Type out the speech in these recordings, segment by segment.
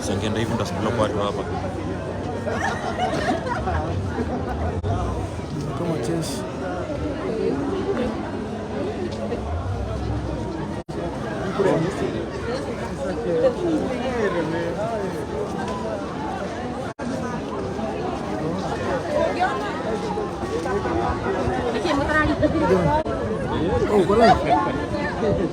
Sangeenda hivi ndasubiri watu hapa. Kama jeshi. Oh, boleh.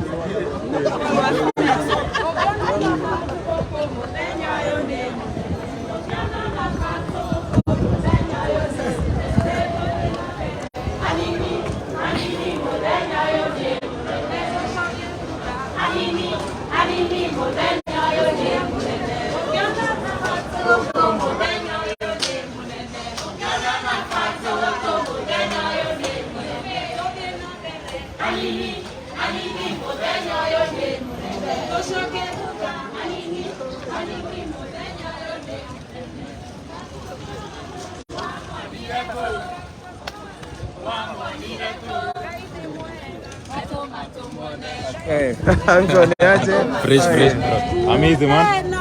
Hey, Anthony, fresh, bro. Amazing, man.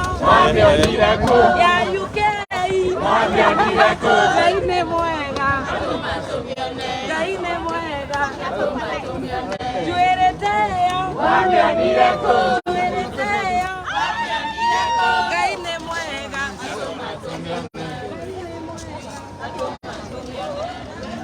Yeah, you can. Gaine moega. Gaine moega. Juerete.